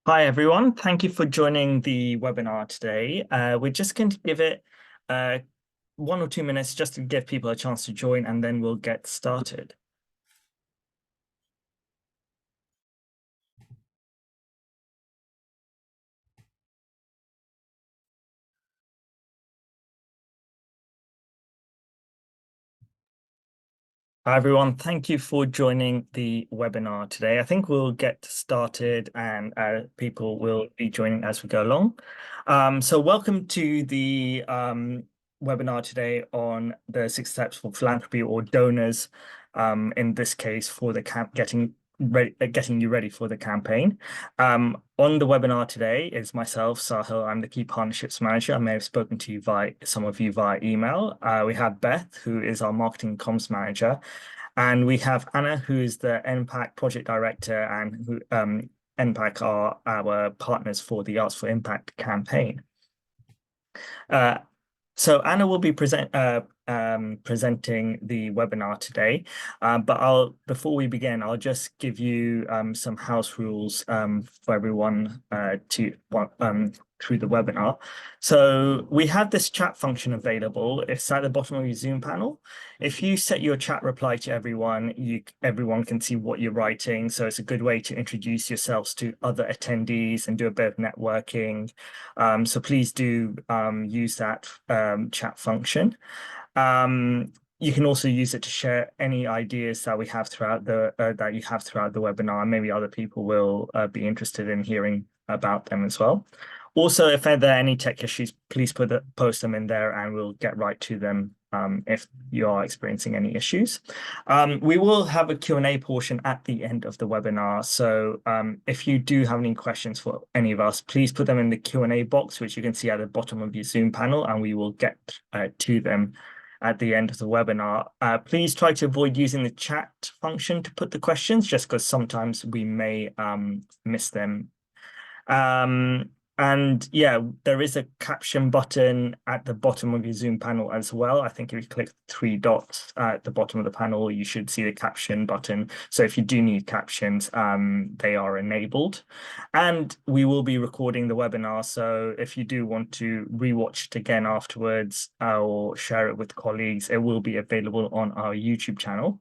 Hi, everyone. Thank you for joining the webinar today. We're just going to give it 1 or 2 minutes just to give people a chance to join, and then we'll get started. Hi, everyone. Thank you for joining the webinar today. I think we'll get started and people will be joining as we go along. So welcome to the webinar today on the 6 steps for philanthropy or donors, in this case for the getting you ready for the campaign. On the webinar today is myself, Sahil. I'm the Key Partnerships Manager. I may have spoken to you some of you via email. We have Beth, who is our Marketing Comms Manager. And we have Anna, who is the NPAC Project Director, and who NPAC are our partners for the Arts for Impact campaign. So Anna will be presenting the webinar today, but before we begin, I'll just give you some house rules for everyone through the webinar. So we have this chat function available. It's at the bottom of your Zoom panel. If you set your chat reply to everyone, everyone can see what you're writing. So it's a good way to introduce yourselves to other attendees and do a bit of networking. So please do use that chat function. You can also use it to share any ideas that we have throughout that you have throughout the webinar. Maybe other people will be interested in hearing about them as well. Also, if there are any tech issues, please post them in there and we'll get right to them if you are experiencing any issues. We will have a Q&A portion at the end of the webinar. So if you do have any questions for any of us, please put them in the Q&A box, which you can see at the bottom of your Zoom panel, and we will get to them at the end of the webinar. Please try to avoid using the chat function to put the questions, just because sometimes we may miss them. And yeah, there is a caption button at the bottom of your Zoom panel as well. I think if you click 3 dots at the bottom of the panel, you should see the caption button. So if you do need captions, they are enabled. And we will be recording the webinar. So if you do want to rewatch it again afterwards or share it with colleagues, it will be available on our YouTube channel.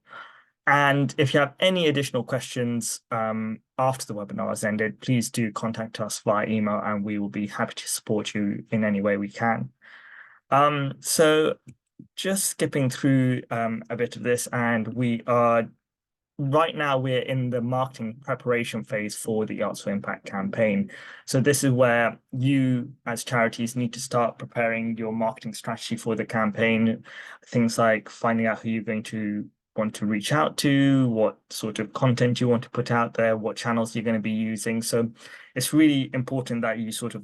And if you have any additional questions after the webinar has ended, please do contact us via email and we will be happy to support you in any way we can. So just skipping through a bit of this, and right now we're in the marketing preparation phase for the Arts for Impact campaign. So this is where you as charities need to start preparing your marketing strategy for the campaign. Things like finding out who you're going to want to reach out to, what sort of content you want to put out there, what channels you're going to be using. So it's really important that you sort of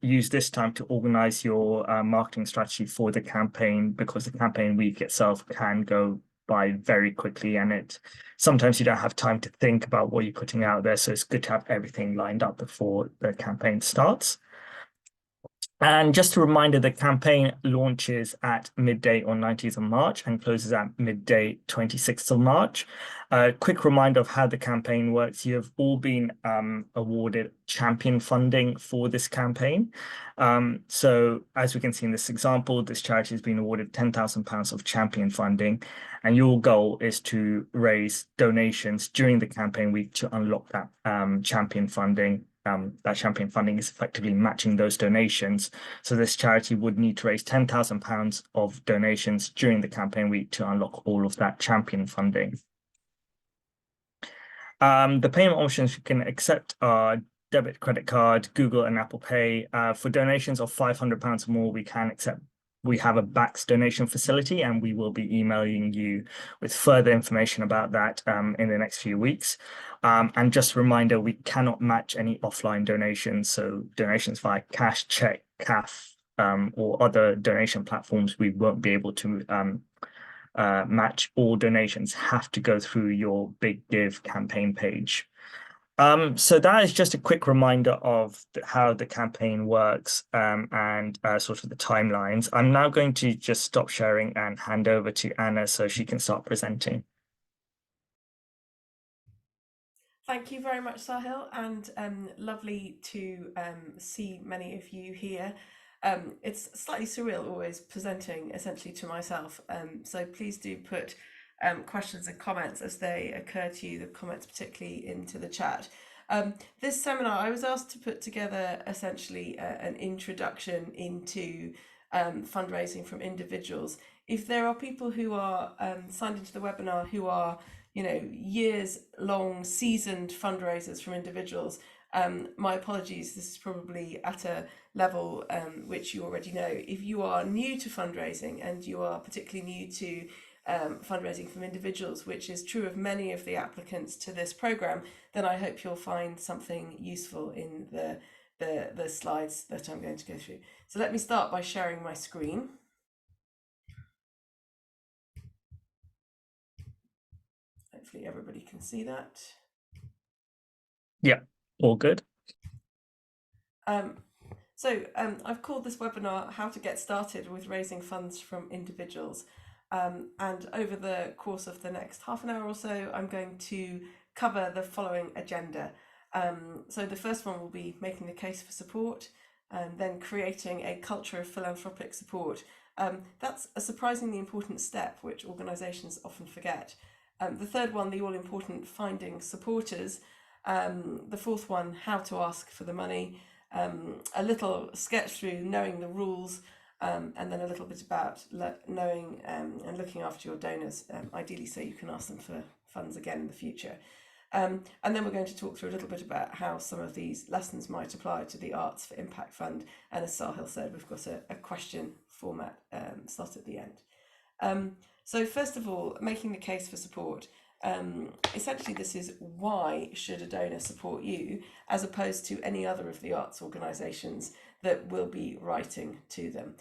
use this time to organize your marketing strategy for the campaign, because the campaign week itself can go by very quickly, and sometimes you don't have time to think about what you're putting out there. So it's good to have everything lined up before the campaign starts. And just a reminder, the campaign launches at midday on 19th of March and closes at midday 26th of March. A quick reminder of how the campaign works. You have all been awarded champion funding for this campaign. So as we can see in this example, this charity has been awarded £10,000 of champion funding. And your goal is to raise donations during the campaign week to unlock that champion funding. That champion funding is effectively matching those donations. So this charity would need to raise £10,000 of donations during the campaign week to unlock all of that champion funding. The payment options you can accept are debit, credit card, Google, and Apple Pay. For donations of £500 or more, we have a BACS donation facility, and we will be emailing you with further information about that in the next few weeks. And just a reminder, we cannot match any offline donations. So donations via cash, check, CAF, or other donation platforms, we won't be able to match. All donations have to go through your Big Give campaign page. So that is just a quick reminder of how the campaign works and sort of the timelines. I'm now going to just stop sharing and hand over to Anna so she can start presenting. Thank you very much, Sahil, and lovely to see many of you here. It's slightly surreal always presenting essentially to myself, so please do put questions and comments as they occur to you, the comments particularly into the chat. This seminar, I was asked to put together essentially an introduction into fundraising from individuals. If there are people who are signed into the webinar who are years long seasoned fundraisers from individuals, my apologies, this is probably at a level which you already know. If you are new to fundraising and you are particularly new to fundraising from individuals, which is true of many of the applicants to this program, then I hope you'll find something useful in the slides that I'm going to go through. So let me start by sharing my screen. Hopefully everybody can see that. Yeah, all good. I've called this webinar How to Get Started with Raising Funds from Individuals. And over the course of the next half an hour or so, I'm going to cover the following agenda. So the first one will be making the case for support, and then creating a culture of philanthropic support. That's a surprisingly important step, which organisations often forget. The third one, the all-important finding supporters. The fourth one, how to ask for the money. A little sketch through knowing the rules, and then a little bit about knowing and looking after your donors, ideally so you can ask them for funds again in the future. And then we're going to talk through a little bit about how some of these lessons might apply to the Arts for Impact Fund. And as Sahil said, we've got a question format slot at the end. So first of all, making the case for support. Essentially, this is why should a donor support you as opposed to any other of the arts organisations that will be writing to them.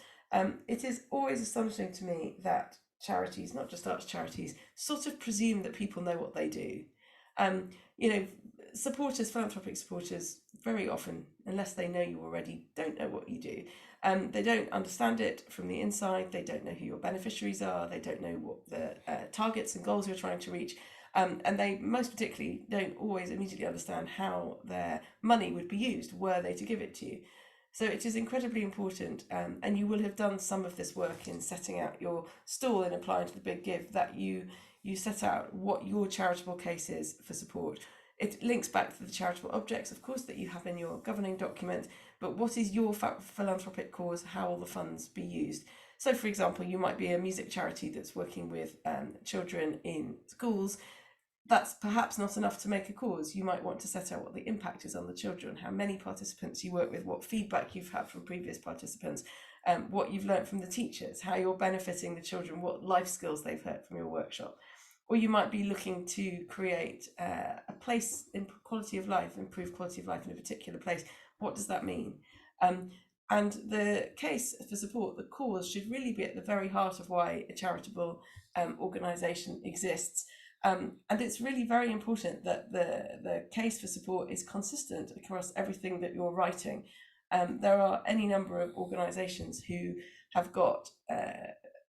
It is always astonishing to me that charities, not just arts charities, sort of presume that people know what they do. Supporters, philanthropic supporters, very often, unless they know you already, don't know what you do. They don't understand it from the inside. They don't know who your beneficiaries are. They don't know what the targets and goals you're trying to reach. And they most particularly don't always immediately understand how their money would be used were they to give it to you. So it is incredibly important, and you will have done some of this work in setting out your stall and applying to the Big Give, that you set out what your charitable case is for support. It links back to the charitable objects, of course, that you have in your governing document, but what is your philanthropic cause? How will the funds be used? So, for example, you might be a music charity that's working with children in schools. That's perhaps not enough to make a cause. You might want to set out what the impact is on the children, how many participants you work with, what feedback you've had from previous participants, what you've learned from the teachers, how you're benefiting the children, what life skills they've heard from your workshop. Or you might be looking to create a place in quality of life, improve quality of life in a particular place. What does that mean? And the case for support, the cause, should really be at the very heart of why a charitable organisation exists. And it's really very important that the case for support is consistent across everything that you're writing. There are any number of organisations who have got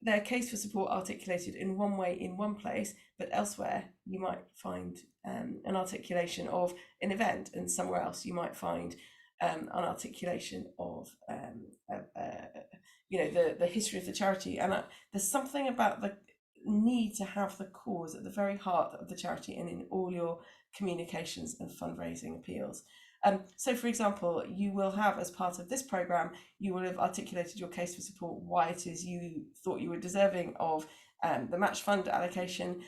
their case for support articulated in one way in one place, but elsewhere you might find an articulation of an event, and somewhere else you might find an articulation of the history of the charity. And there's something about the need to have the cause at the very heart of the charity and in all your communications and fundraising appeals. So, for example, you will have, as part of this programme, you will have articulated your case for support, why it is you thought you were deserving of the match fund allocation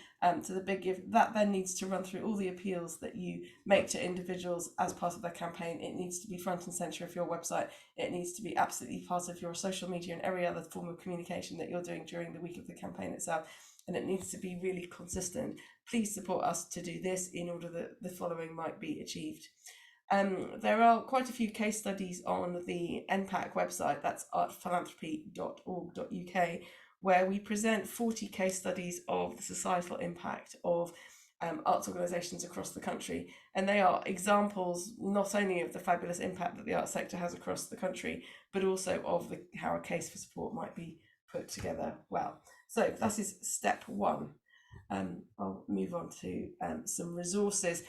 to the Big Give. That then needs to run through all the appeals that you make to individuals as part of their campaign. It needs to be front and centre of your website. It needs to be absolutely part of your social media and every other form of communication that you're doing during the week of the campaign itself. And it needs to be really consistent. Please support us to do this in order that the following might be achieved. There are quite a few case studies on the NPAC website, that's artphilanthropy.org.uk, where we present 40 case studies of the societal impact of arts organisations across the country. And they are examples not only of the fabulous impact that the arts sector has across the country, but also of how a case for support might be put together well. So that is step one. I'll move on to some resources.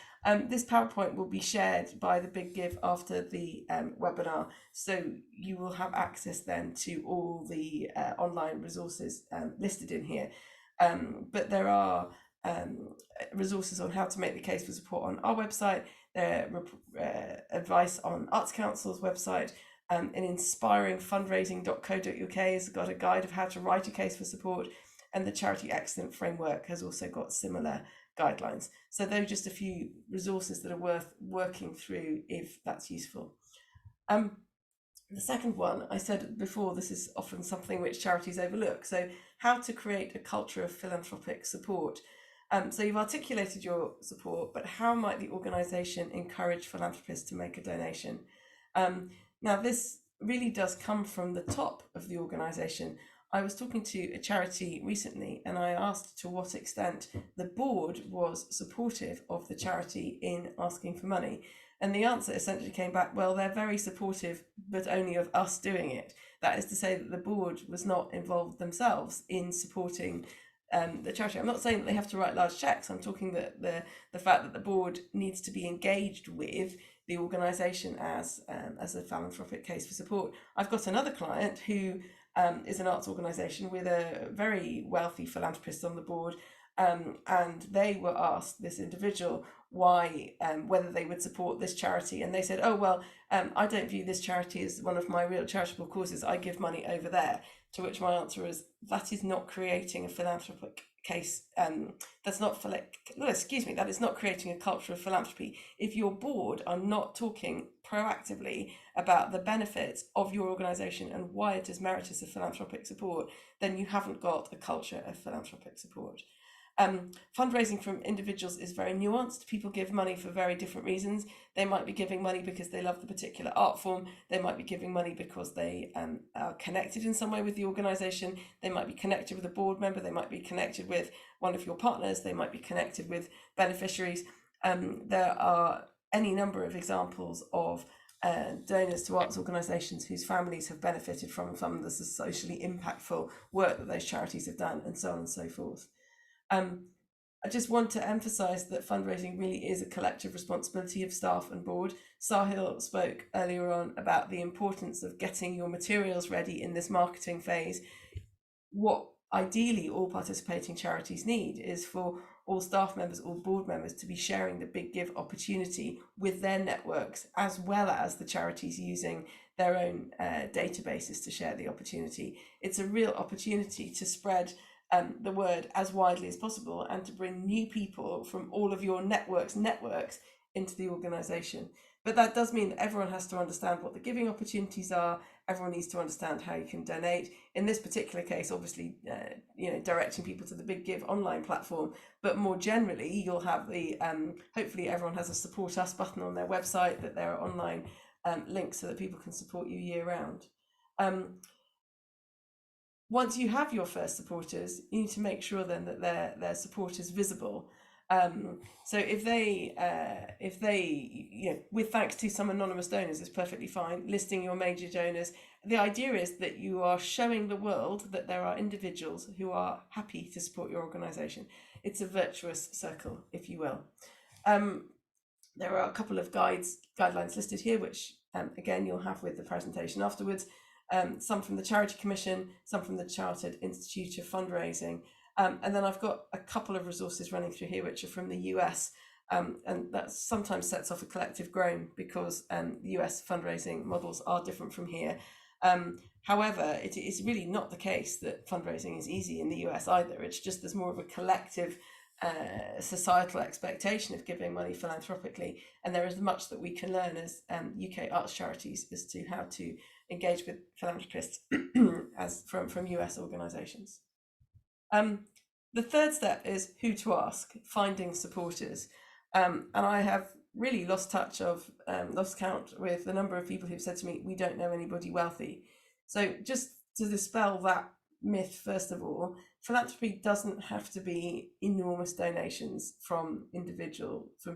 This PowerPoint will be shared by the Big Give after the webinar, so you will have access then to all the online resources listed in here. But there are resources on how to make the case for support on our website, advice on Arts Council's website, and inspiringfundraising.co.uk has got a guide of how to write a case for support, and the Charity Excellence Framework has also got similar guidelines. So those are just a few resources that are worth working through if that's useful. The second one, I said before, this is often something which charities overlook. So how to create a culture of philanthropic support. So you've articulated your support, but how might the organisation encourage philanthropists to make a donation? Now, this really does come from the top of the organisation. I was talking to a charity recently and I asked to what extent the board was supportive of the charity in asking for money. And the answer essentially came back, well, they're very supportive, but only of us doing it. That is to say that the board was not involved themselves in supporting the charity. I'm not saying that they have to write large checks. I'm talking that the fact that the board needs to be engaged with the organisation as a philanthropic case for support. I've got another client who is an arts organisation with a very wealthy philanthropist on the board, and they were asked, this individual, why whether they would support this charity, and they said, oh well, I don't view this charity as one of my real charitable causes, I give money over there. To which my answer is, that is not creating a philanthropic case. That is not creating a culture of philanthropy. If your board are not talking proactively about the benefits of your organisation and why it is meritorious of philanthropic support, then you haven't got a culture of philanthropic support. Fundraising from individuals is very nuanced. People give money for very different reasons. They might be giving money because they love the particular art form. They might be giving money because they are connected in some way with the organisation. They might be connected with a board member. They might be connected with one of your partners. They might be connected with beneficiaries. There are any number of examples of donors to arts organisations whose families have benefited from some of the socially impactful work that those charities have done, and so on and so forth. I just want to emphasise that fundraising really is a collective responsibility of staff and board. Sahil spoke earlier on about the importance of getting your materials ready in this marketing phase. What ideally all participating charities need is for all staff members, all board members to be sharing the Big Give opportunity with their networks, as well as the charities using their own databases to share the opportunity. It's a real opportunity to spread the word as widely as possible and to bring new people from all of your networks into the organisation. But that does mean that everyone has to understand what the giving opportunities are. Everyone needs to understand how you can donate. In this particular case, obviously, directing people to the Big Give online platform, but more generally, you'll have the, hopefully everyone has a support us button on their website, that there are online links so that people can support you year round. Once you have your first supporters, you need to make sure then that their support is visible. So if they, with thanks to some anonymous donors, is perfectly fine. Listing your major donors. The idea is that you are showing the world that there are individuals who are happy to support your organisation. It's a virtuous circle, if you will. There are a couple of guidelines listed here, which again you'll have with the presentation afterwards. Some from the Charity Commission, some from the Chartered Institute of Fundraising. And then I've got a couple of resources running through here, which are from the US. And that sometimes sets off a collective groan because the US fundraising models are different from here. However, it is really not the case that fundraising is easy in the US either. It's just there's more of a collective societal expectation of giving money philanthropically. And there is much that we can learn as UK arts charities as to how to engage with philanthropists as from US organisations. The third step is who to ask, finding supporters. And I have really lost count with the number of people who've said to me, we don't know anybody wealthy. So just to dispel that myth, first of all, philanthropy doesn't have to be enormous donations from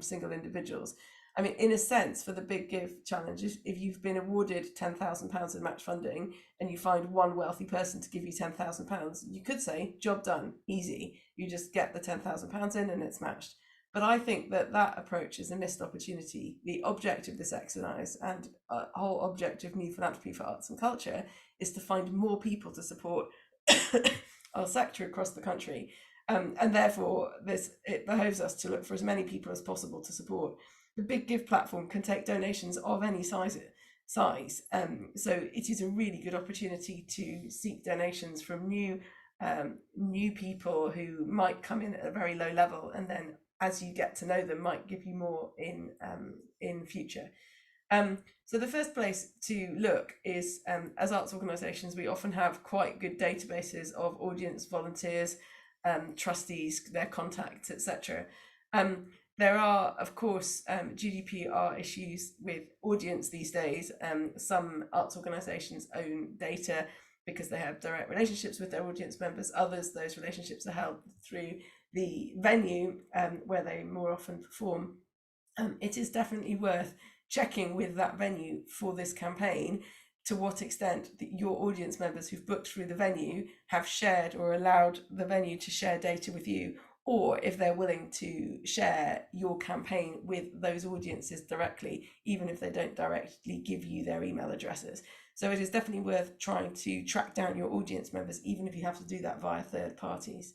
single individuals. I mean, in a sense, for the Big Give challenge, if you've been awarded £10,000 in match funding and you find one wealthy person to give you £10,000, you could say, job done, easy. You just get the £10,000 in and it's matched. But I think that that approach is a missed opportunity. The object of this exercise and a whole object of New Philanthropy for Arts and Culture is to find more people to support our sector across the country. And therefore, it behoves us to look for as many people as possible to support. The Big Give platform can take donations of any size. So it is a really good opportunity to seek donations from new people who might come in at a very low level, and then as you get to know them, might give you more in future. So the first place to look is, as arts organisations, we often have quite good databases of audience, volunteers, trustees, their contacts, etc. There are, of course, GDPR issues with audience these days. Some arts organisations own data because they have direct relationships with their audience members. Others, those relationships are held through the venue where they more often perform. It is definitely worth checking with that venue for this campaign to what extent that your audience members who've booked through the venue have shared or allowed the venue to share data with you, or if they're willing to share your campaign with those audiences directly, even if they don't directly give you their email addresses. So it is definitely worth trying to track down your audience members, even if you have to do that via third parties.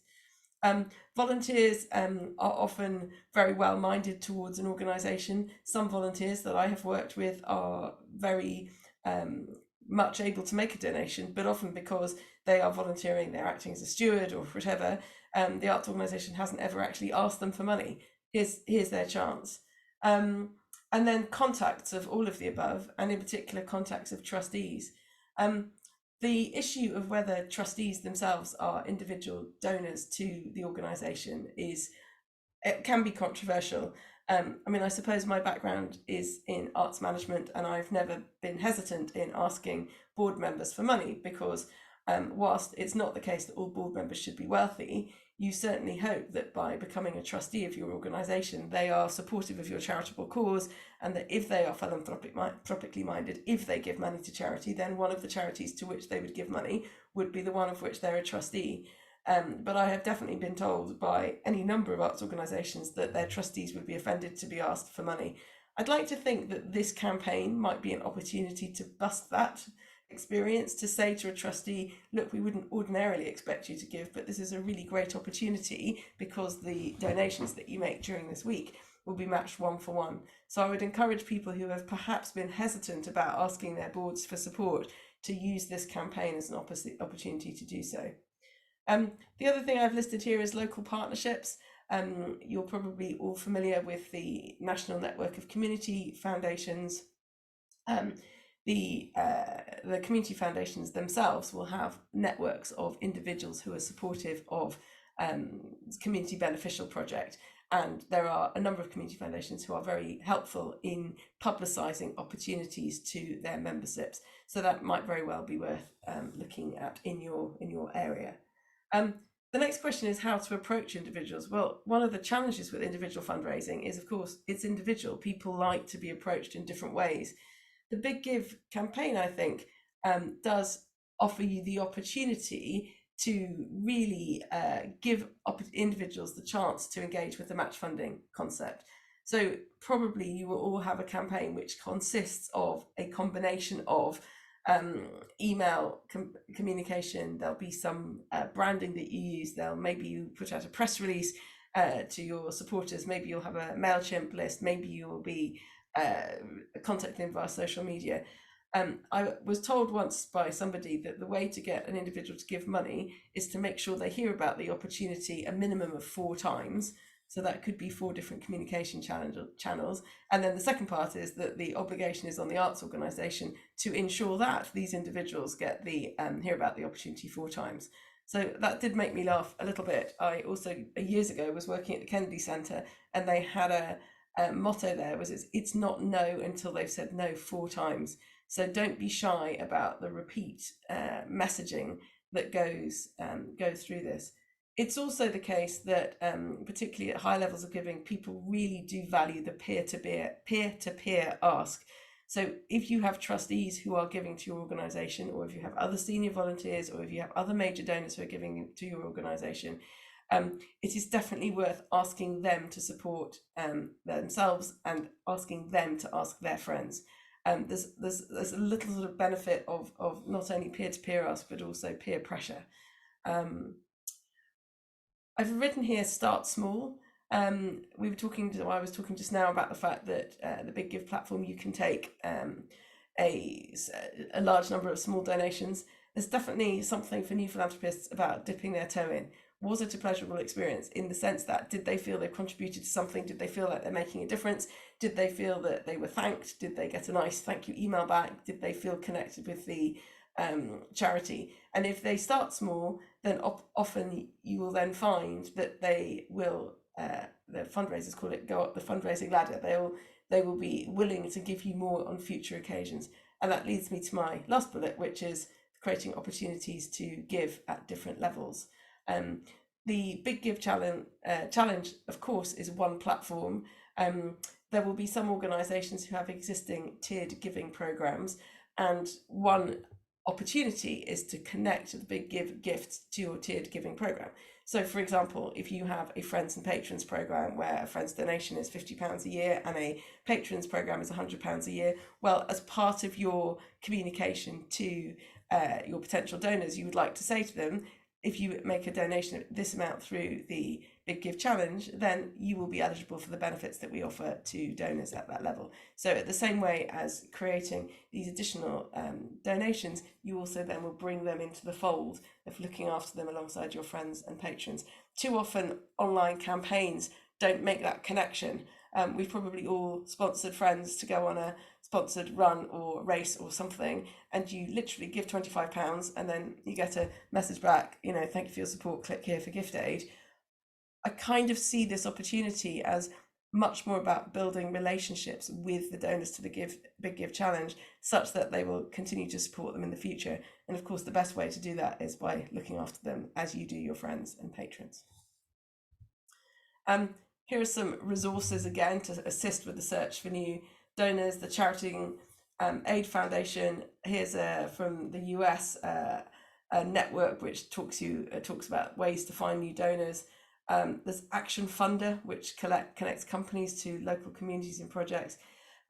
Volunteers are often very well-minded towards an organisation. Some volunteers that I have worked with are very much able to make a donation, but often because they are volunteering, they're acting as a steward or whatever, the arts organisation hasn't ever actually asked them for money. Here's their chance. And then contacts of all of the above, and in particular contacts of trustees. The issue of whether trustees themselves are individual donors to the organisation it can be controversial. I mean, I suppose my background is in arts management, and I've never been hesitant in asking board members for money because whilst it's not the case that all board members should be wealthy, you certainly hope that by becoming a trustee of your organisation, they are supportive of your charitable cause, and that if they are philanthropically minded, if they give money to charity, then one of the charities to which they would give money would be the one of which they're a trustee. But I have definitely been told by any number of arts organisations that their trustees would be offended to be asked for money. I'd like to think that this campaign might be an opportunity to bust that experience, to say to a trustee, look, we wouldn't ordinarily expect you to give, but this is a really great opportunity because the donations that you make during this week will be matched 1-for-1. So I would encourage people who have perhaps been hesitant about asking their boards for support to use this campaign as an opportunity to do so. The other thing I've listed here is local partnerships. You're probably all familiar with the National Network of Community Foundations. The community foundations themselves will have networks of individuals who are supportive of community beneficial project, and there are a number of community foundations who are very helpful in publicising opportunities to their memberships. So that might very well be worth looking at in your area. The next question is how to approach individuals. Well, one of the challenges with individual fundraising is, of course, it's individual. People like to be approached in different ways. The Big Give campaign, I think, does offer you the opportunity to really give individuals the chance to engage with the match funding concept. So probably you will all have a campaign which consists of a combination of email communication. There'll be some branding that you use. Maybe you put out a press release to your supporters. Maybe you'll have a MailChimp list. Maybe you'll be contacting them via social media. I was told once by somebody that the way to get an individual to give money is to make sure they hear about the opportunity a minimum of 4 times. So that could be 4 different communication channels. And then the second part is that the obligation is on the arts organisation to ensure that these individuals get hear about the opportunity 4 times. So that did make me laugh a little bit. I also, years ago, was working at the Kennedy Centre, and they had a motto there, it's not no until they've said no 4 times. So don't be shy about the repeat messaging that goes through this. It's also the case that, particularly at high levels of giving, people really do value the peer-to-peer ask. So if you have trustees who are giving to your organisation, or if you have other senior volunteers, or if you have other major donors who are giving to your organisation, it is definitely worth asking them to support themselves and asking them to ask their friends. There's a little sort of benefit of not only peer-to-peer ask, but also peer pressure. I've written here, start small. I was talking just now about the fact that the Big Give platform, you can take a large number of small donations. There's definitely something for new philanthropists about dipping their toe in. Was it a pleasurable experience, in the sense that, did they feel they've contributed to something? Did they feel like they're making a difference? Did they feel that they were thanked? Did they get a nice thank you email back? Did they feel connected with the charity? And if they start small, then often you will then find that they will, the fundraisers call it, go up the fundraising ladder. They will be willing to give you more on future occasions. And that leads me to my last bullet, which is creating opportunities to give at different levels. The Big Give challenge, of course, is one platform. There will be some organisations who have existing tiered giving programs, and one opportunity is to connect the Big Give gifts to your tiered giving program. So, for example, if you have a friends and patrons program where a friends donation is £50 a year and a patrons program is £100 a year, well, as part of your communication to your potential donors, you would like to say to them, if you make a donation of this amount through the Big Give Challenge, then you will be eligible for the benefits that we offer to donors at that level. So at the same way as creating these additional donations, you also then will bring them into the fold of looking after them alongside your friends and patrons. Too often online campaigns don't make that connection. We've probably all sponsored friends to go on a sponsored run or race or something, and you literally give £25 and then you get a message back, thank you for your support, click here for gift aid. I kind of see this opportunity as much more about building relationships with the donors to the Big Give Challenge, such that they will continue to support them in the future. And of course, the best way to do that is by looking after them as you do your friends and patrons. Here are some resources again to assist with the search for new donors. The Charity Aid Foundation, here's from the US, a network which talks about ways to find new donors. There's Action Funder, which connects companies to local communities and projects.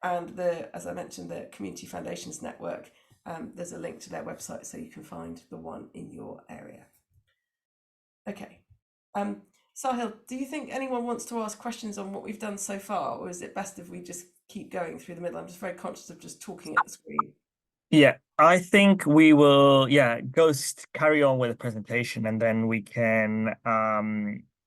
And as I mentioned, the Community Foundations Network, there's a link to their website so you can find the one in your area. Okay. Sahil, do you think anyone wants to ask questions on what we've done so far, or is it best if we just keep going through the middle? I'm just very conscious of just talking at the screen. Yeah, I think we will, carry on with the presentation, and then we can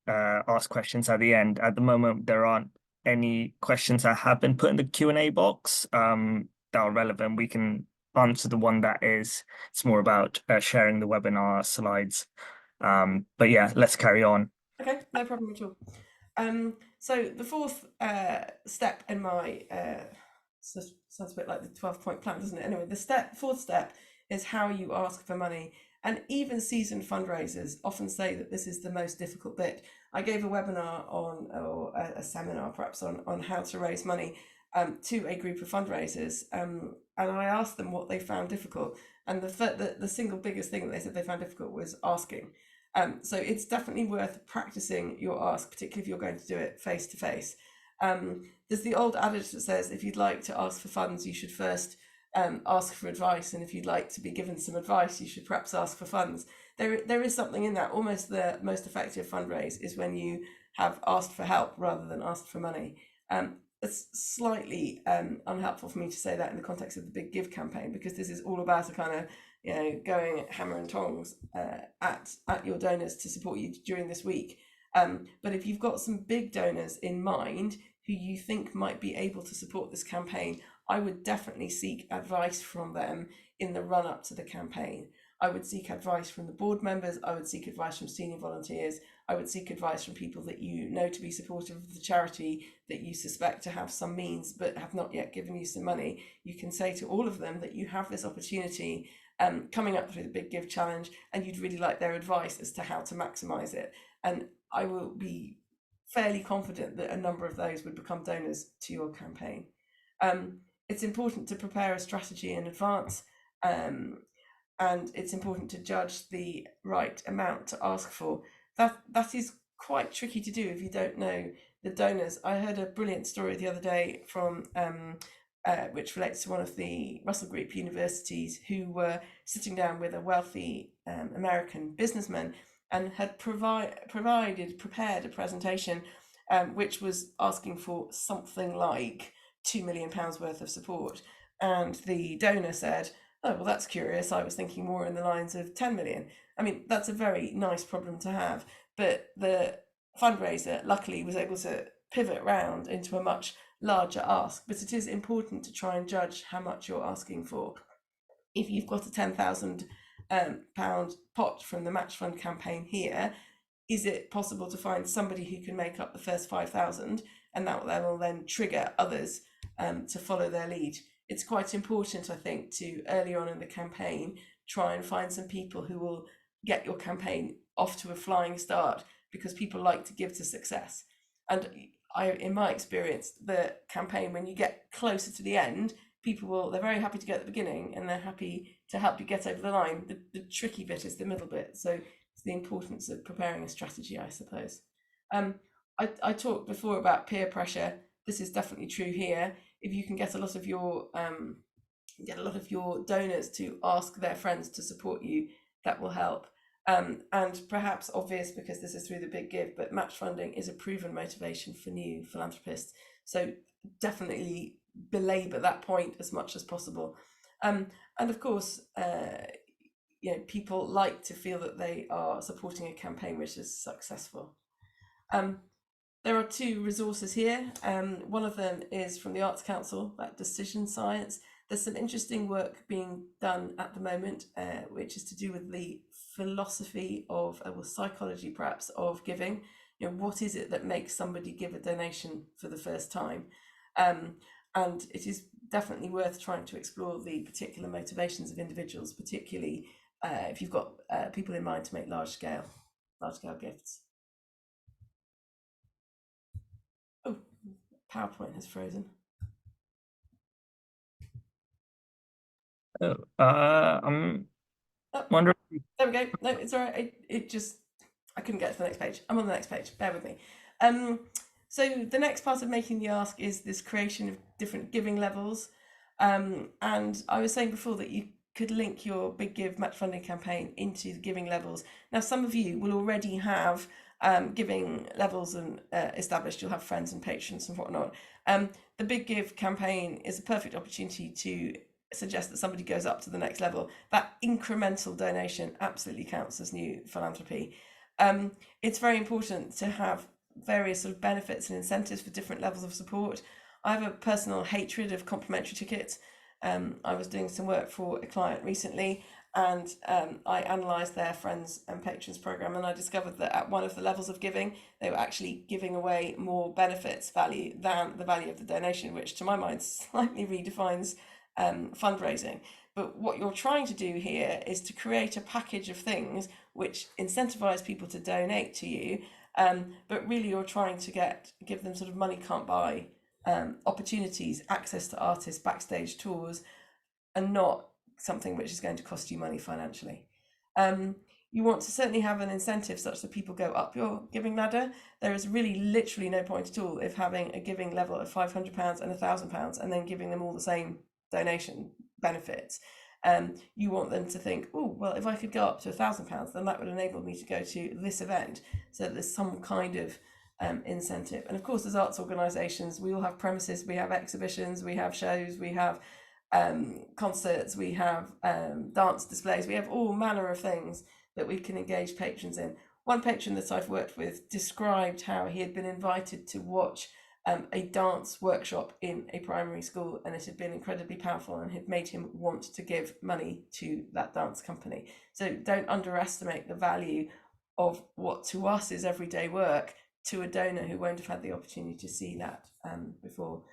ask questions at the end. At the moment, there aren't any questions that have been put in the Q&A box that are relevant. We can answer the one that is. It's more about sharing the webinar slides. But yeah, let's carry on. Okay, no problem at all. So the fourth step in my sounds a bit like the 12-point plan, doesn't it? Anyway, the fourth step is how you ask for money. And even seasoned fundraisers often say that this is the most difficult bit. I gave a webinar or a seminar perhaps on how to raise money to a group of fundraisers, and I asked them what they found difficult. And the single biggest thing that they said they found difficult was asking. So it's definitely worth practicing your ask, particularly if you're going to do it face to face. There's the old adage that says, if you'd like to ask for funds, you should first ask for advice, and if you'd like to be given some advice, you should perhaps ask for funds. There is something in that. Almost the most effective fundraise is when you have asked for help rather than asked for money. It's slightly unhelpful for me to say that in the context of the Big Give campaign, because this is all about a kind of going hammer and tongs at your donors to support you during this week. But if you've got some big donors in mind who you think might be able to support this campaign, I would definitely seek advice from them in the run up to the campaign. I would seek advice from the board members. I would seek advice from senior volunteers. I would seek advice from people that you know to be supportive of the charity, that you suspect to have some means but have not yet given you some money. You can say to all of them that you have this opportunity coming up through the Big Give Challenge, and you'd really like their advice as to how to maximise it. And I will be fairly confident that a number of those would become donors to your campaign. It's important to prepare a strategy in advance, and it's important to judge the right amount to ask for. That is quite tricky to do if you don't know the donors. I heard a brilliant story the other day from which relates to one of the Russell Group universities, who were sitting down with a wealthy American businessman and had prepared a presentation which was asking for something like £2 million worth of support. And the donor said, "Oh, well, that's curious. I was thinking more in the lines of 10 million. I mean, that's a very nice problem to have. But the fundraiser, luckily, was able to pivot around into a much larger ask. But it is important to try and judge how much you're asking for. If you've got a £10,000 pot from the Match Fund campaign here, is it possible to find somebody who can make up the first 5,000, and that will then trigger others to follow their lead? It's quite important, I think, to early on in the campaign try and find some people who will get your campaign off to a flying start, because people like to give to success. And in my experience, the campaign, when you get closer to the end, they're very happy to get at the beginning, and they're happy to help you get over the line. The tricky bit is the middle bit. So it's the importance of preparing a strategy, I suppose. I talked before about peer pressure. This is definitely true here. If you can get a lot of your donors to ask their friends to support you, that will help. And perhaps obvious, because this is through the big give, but match funding is a proven motivation for new philanthropists. So definitely belabor that point as much as possible. And of course, people like to feel that they are supporting a campaign which is successful. There are two resources here. One of them is from the Arts Council, about decision science. There's some interesting work being done at the moment, which is to do with the philosophy of, psychology perhaps, of giving. What is it that makes somebody give a donation for the first time? And it is definitely worth trying to explore the particular motivations of individuals, particularly if you've got people in mind to make large scale gifts. Oh, PowerPoint has frozen. I'm wondering. There we go. No, it's all right. I couldn't get to the next page. I'm on the next page. Bear with me. So the next part of making the ask is this creation of different giving levels. And I was saying before that you could link your Big Give match funding campaign into the giving levels. Now, some of you will already have giving levels and established. You'll have friends and patrons and whatnot. The Big Give campaign is a perfect opportunity to suggest that somebody goes up to the next level. That incremental donation absolutely counts as new philanthropy. It's very important to have various sort of benefits and incentives for different levels of support. I have a personal hatred of complimentary tickets. I was doing some work for a client recently, and I analysed their friends and patrons program, and I discovered that at one of the levels of giving, they were actually giving away more benefits value than the value of the donation, which to my mind slightly redefines fundraising. But what you're trying to do here is to create a package of things which incentivize people to donate to you, but really you're trying to give them sort of money can't buy opportunities, access to artists, backstage tours, and not something which is going to cost you money financially. You want to certainly have an incentive such that people go up your giving ladder. There is really literally no point at all if having a giving level of £500 and £1,000 and then giving them all the same donation benefits. You want them to think, oh, well, if I could go up to £1,000, then that would enable me to go to this event. So there's some kind of incentive. And of course, as arts organisations, we all have premises, we have exhibitions, we have shows, we have concerts, we have dance displays, we have all manner of things that we can engage patrons in. One patron that I've worked with described how he had been invited to watch a dance workshop in a primary school, and it had been incredibly powerful and had made him want to give money to that dance company. So don't underestimate the value of what to us is everyday work to a donor who won't have had the opportunity to see that before.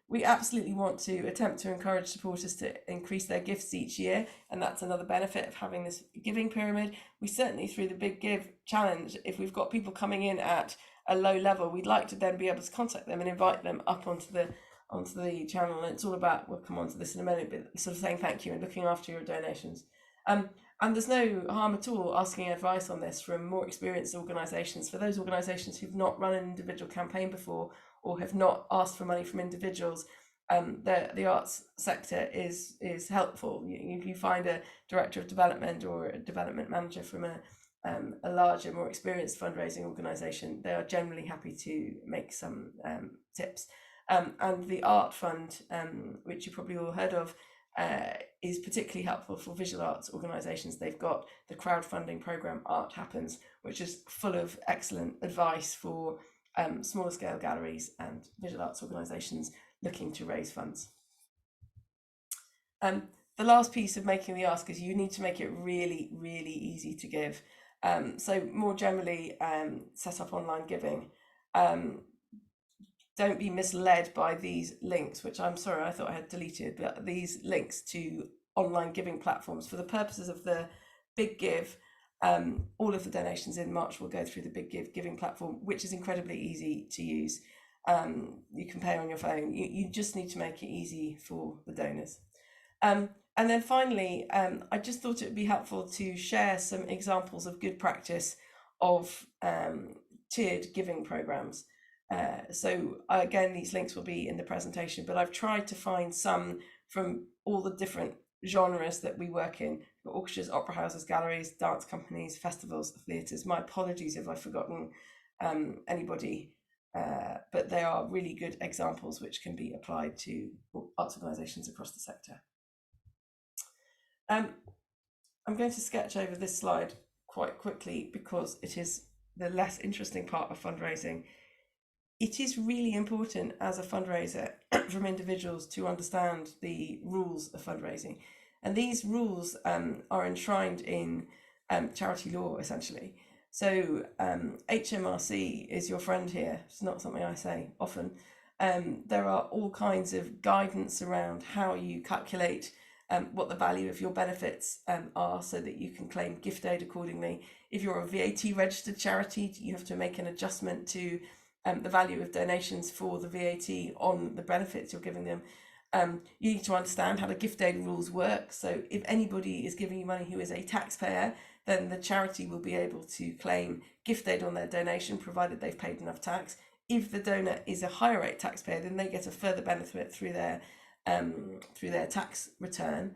We absolutely want to attempt to encourage supporters to increase their gifts each year, and that's another benefit of having this giving pyramid. We certainly, through the Big Give challenge, if we've got people coming in at a low level, we'd like to then be able to contact them and invite them up onto the channel. And it's all about, we'll come on to this in a minute, but sort of saying thank you and looking after your donations. And there's no harm at all asking advice on this from more experienced organisations. For those organisations who've not run an individual campaign before or have not asked for money from individuals, the arts sector is helpful. If you find a director of development or a development manager from a larger, more experienced fundraising organisation, they are generally happy to make some tips. And the Art Fund, which you probably all heard of, is particularly helpful for visual arts organisations. They've got the crowdfunding programme Art Happens, which is full of excellent advice for smaller scale galleries and visual arts organisations looking to raise funds. The last piece of making the ask is you need to make it really, really easy to give. So more generally, set up online giving. Don't be misled by these links, which I'm sorry, I thought I had deleted, but these links to online giving platforms. For the purposes of the Big Give, all of the donations in March will go through the Big Give giving platform, which is incredibly easy to use. You can pay on your phone. You just need to make it easy for the donors. And then finally, I just thought it would be helpful to share some examples of good practice of tiered giving programs. So again, these links will be in the presentation, but I've tried to find some from all the different genres that we work in: orchestras, opera houses, galleries, dance companies, festivals, theatres. My apologies if I've forgotten anybody, but they are really good examples which can be applied to arts organisations across the sector. I'm going to sketch over this slide quite quickly because it is the less interesting part of fundraising. It is really important as a fundraiser from individuals to understand the rules of fundraising. And these rules are enshrined in charity law, essentially. So HMRC is your friend here. It's not something I say often. There are all kinds of guidance around how you calculate what the value of your benefits are so that you can claim gift aid accordingly. If you're a VAT registered charity, you have to make an adjustment to the value of donations for the VAT on the benefits you're giving them. You need to understand how the gift aid rules work. So if anybody is giving you money who is a taxpayer, then the charity will be able to claim gift aid on their donation, provided they've paid enough tax. If the donor is a higher rate taxpayer, then they get a further benefit through their tax return.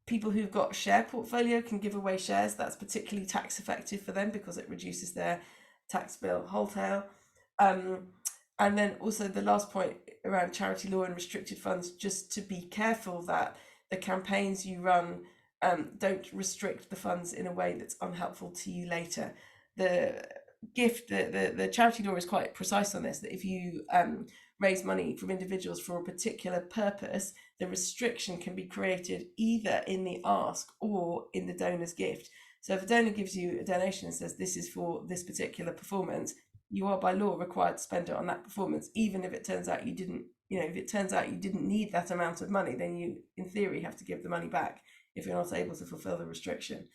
People who've got share portfolio can give away shares. That's particularly tax effective for them because it reduces their tax bill wholesale. And then also the last point around charity law and restricted funds, just to be careful that the campaigns you run don't restrict the funds in a way that's unhelpful to you later. The charity law is quite precise on this, that if you raise money from individuals for a particular purpose, the restriction can be created either in the ask or in the donor's gift. So if a donor gives you a donation and says this is for this particular performance, you are by law required to spend it on that performance, even if it turns out you didn't, if it turns out you didn't need that amount of money, then you in theory have to give the money back if you're not able to fulfill the restriction.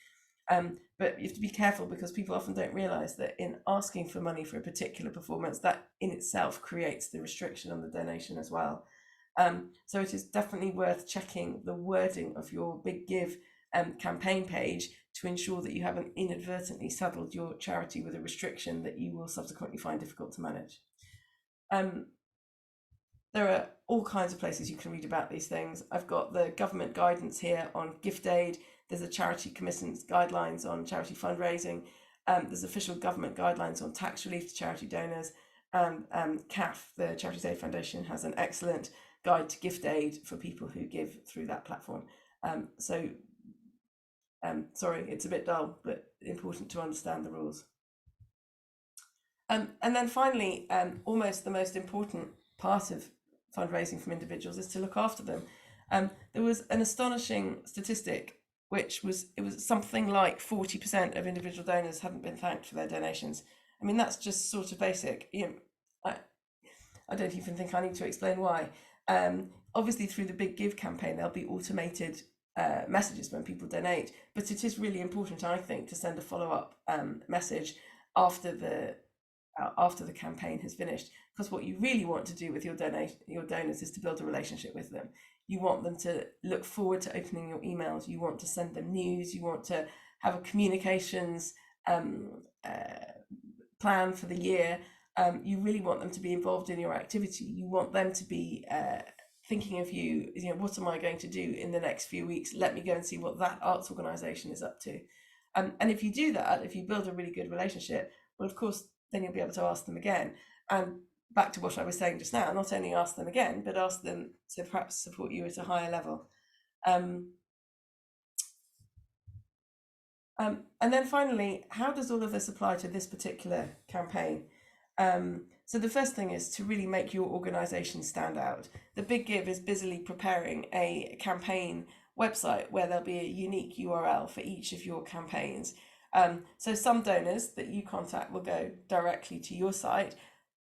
But you have to be careful because people often don't realise that in asking for money for a particular performance, that in itself creates the restriction on the donation as well. So it is definitely worth checking the wording of your Big Give campaign page to ensure that you haven't inadvertently saddled your charity with a restriction that you will subsequently find difficult to manage. There are all kinds of places you can read about these things. I've got the government guidance here on gift aid. There's a charity commission's guidelines on charity fundraising. There's official government guidelines on tax relief to charity donors. CAF, the Charities Aid Foundation, has an excellent guide to gift aid for people who give through that platform. Sorry, it's a bit dull, but important to understand the rules. And then finally, almost the most important part of fundraising from individuals is to look after them. There was an astonishing statistic, which was something like 40% of individual donors hadn't been thanked for their donations. I mean, that's just sort of basic. I don't even think I need to explain why. Obviously, through the Big Give campaign, there'll be automated messages when people donate, but it is really important, I think, to send a follow-up message after the campaign has finished, because what you really want to do with your donors is to build a relationship with them. You want them to look forward to opening your emails. You want to send them news. You want to have a communications plan for the year. You really want them to be involved in your activity. You want them to be thinking of you, what am I going to do in the next few weeks? Let me go and see what that arts organisation is up to. And if you do that, if you build a really good relationship, well, of course, then you'll be able to ask them again. And back to what I was saying just now, not only ask them again, but ask them to perhaps support you at a higher level. And then finally, how does all of this apply to this particular campaign? So the first thing is to really make your organisation stand out. The Big Give is busily preparing a campaign website where there'll be a unique URL for each of your campaigns. So some donors that you contact will go directly to your site.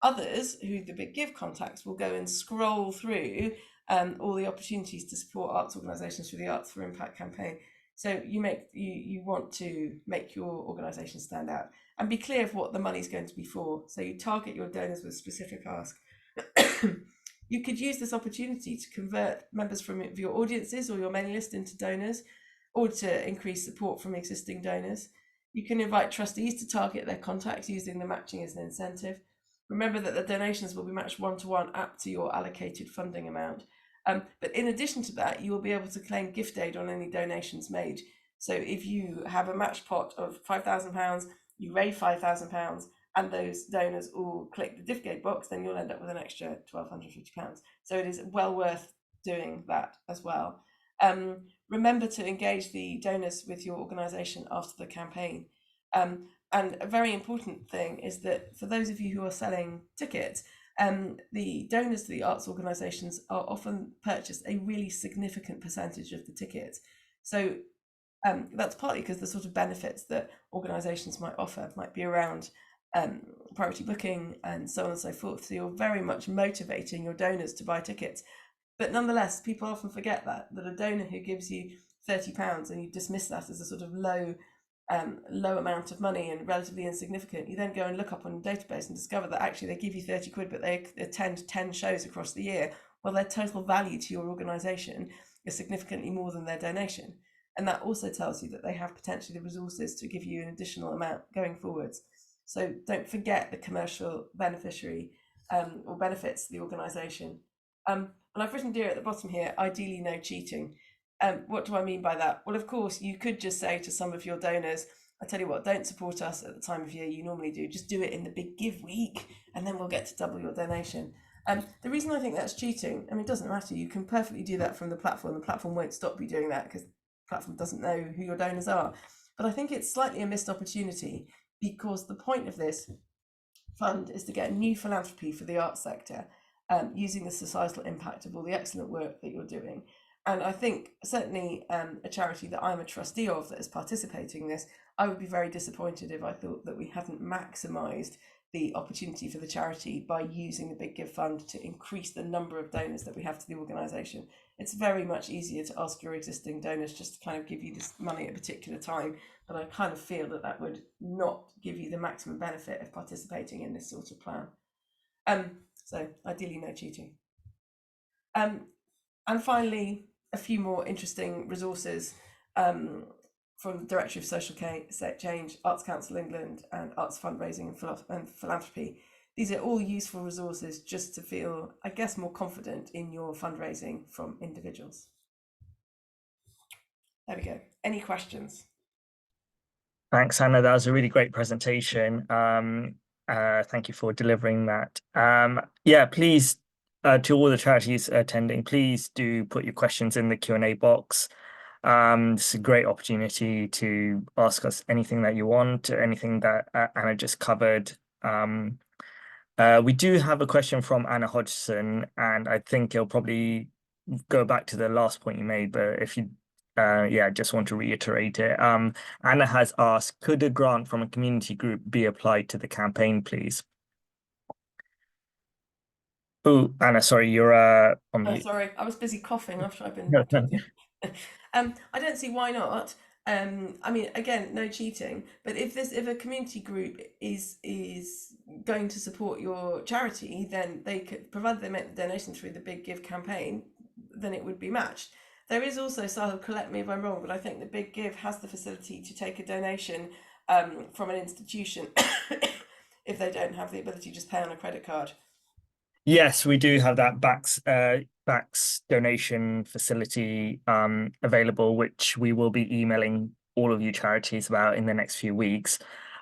Others who the Big Give contacts will go and scroll through all the opportunities to support arts organisations through the Arts for Impact campaign. So you want to make your organisation stand out and be clear of what the money is going to be for. So you target your donors with specific ask. You could use this opportunity to convert members from your audiences or your mailing list into donors, or to increase support from existing donors. You can invite trustees to target their contacts using the matching as an incentive. Remember that the donations will be matched one-to-one up to your allocated funding amount. But in addition to that, you will be able to claim gift aid on any donations made. So if you have a match pot of £5,000, you raise £5,000, and those donors all click the gift aid box, then you'll end up with an extra £1,250. So it is well worth doing that as well. Remember to engage the donors with your organisation after the campaign. And a very important thing is that for those of you who are selling tickets, the donors to the arts organisations are often purchase a really significant percentage of the tickets. So that's partly because the sort of benefits that organisations might offer might be around priority booking and so on and so forth. So you're very much motivating your donors to buy tickets. But nonetheless, people often forget that a donor who gives you £30 and you dismiss that as a sort of low amount of money and relatively insignificant, you then go and look up on your database and discover that actually they give you 30 quid, but they attend 10 shows across the year. Well, their total value to your organisation is significantly more than their donation. And that also tells you that they have potentially the resources to give you an additional amount going forwards. So don't forget the commercial beneficiary or benefits to the organisation. And I've written dear at the bottom here, ideally no cheating. What do I mean by that? Well, of course, you could just say to some of your donors, I tell you what, don't support us at the time of year you normally do. Just do it in the Big Give week, and then we'll get to double your donation. The reason I think that's cheating, it doesn't matter. You can perfectly do that from the platform. The platform won't stop you doing that because the platform doesn't know who your donors are. But I think it's slightly a missed opportunity, because the point of this fund is to get new philanthropy for the arts sector, using the societal impact of all the excellent work that you're doing. And I think certainly a charity that I'm a trustee of that is participating in this, I would be very disappointed if I thought that we hadn't maximised the opportunity for the charity by using the Big Give Fund to increase the number of donors that we have to the organisation. It's very much easier to ask your existing donors just to kind of give you this money at a particular time, but I kind of feel that that would not give you the maximum benefit of participating in this sort of plan. So ideally no cheating. And finally, a few more interesting resources from the Directory of Social Change, Arts Council England, and Arts Fundraising and Philanthropy. These are all useful resources just to feel, I guess, more confident in your fundraising from individuals. There we go. Any questions? Thanks, Hannah. That was a really great presentation. Thank you for delivering that. Yeah, please, to all the charities attending, please do put your questions in the Q&A box. It's a great opportunity to ask us anything that you want, anything that Anna just covered. We do have a question from Anna Hodgson, and I think it'll probably go back to the last point you made, but if you yeah, just want to reiterate it. Anna has asked, could a grant from a community group be applied to the campaign, please? Oh, Anna, sorry, you're on Oh, mute. sorry, I was busy coughing after I've been No, no. talking. I don't see why not. I mean, again, no cheating. But if a community group is going to support your charity, then they could, provided they make the donation through the Big Give campaign, then it would be matched. There is also, Sahil, correct me if I'm wrong, but I think the Big Give has the facility to take a donation from an institution if they don't have the ability to just pay on a credit card. Yes, we do have that backs donation facility available, which we will be emailing all of you charities about in the next few weeks.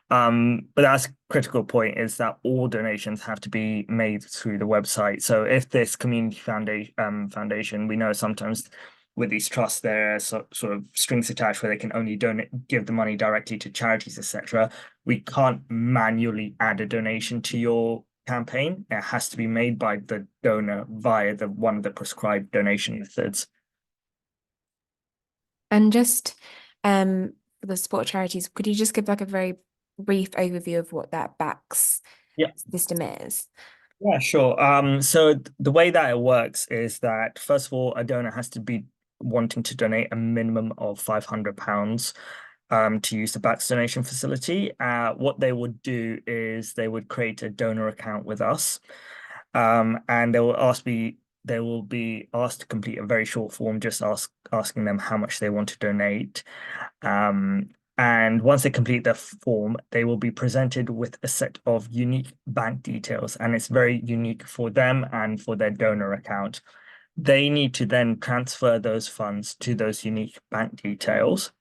But that's a critical point is that all donations have to be made through the website. So if this community foundation, we know sometimes with these trusts there are sort of strings attached where they can only give the money directly to charities, etc. We can't manually add a donation to your campaign. It has to be made by the donor via the one of the prescribed donation methods. And just for the support charities, could you just give like a very brief overview of what that backs Yeah. system is? Yeah, sure. So the way that it works is that first of all, a donor has to be wanting to donate a minimum of £500 to use the Backs donation facility. What they would do is they would create a donor account with us, and they will be asked to complete a very short form, just asking them how much they want to donate. And once they complete the form, they will be presented with a set of unique bank details, and it's very unique for them and for their donor account. They need to then transfer those funds to those unique bank details.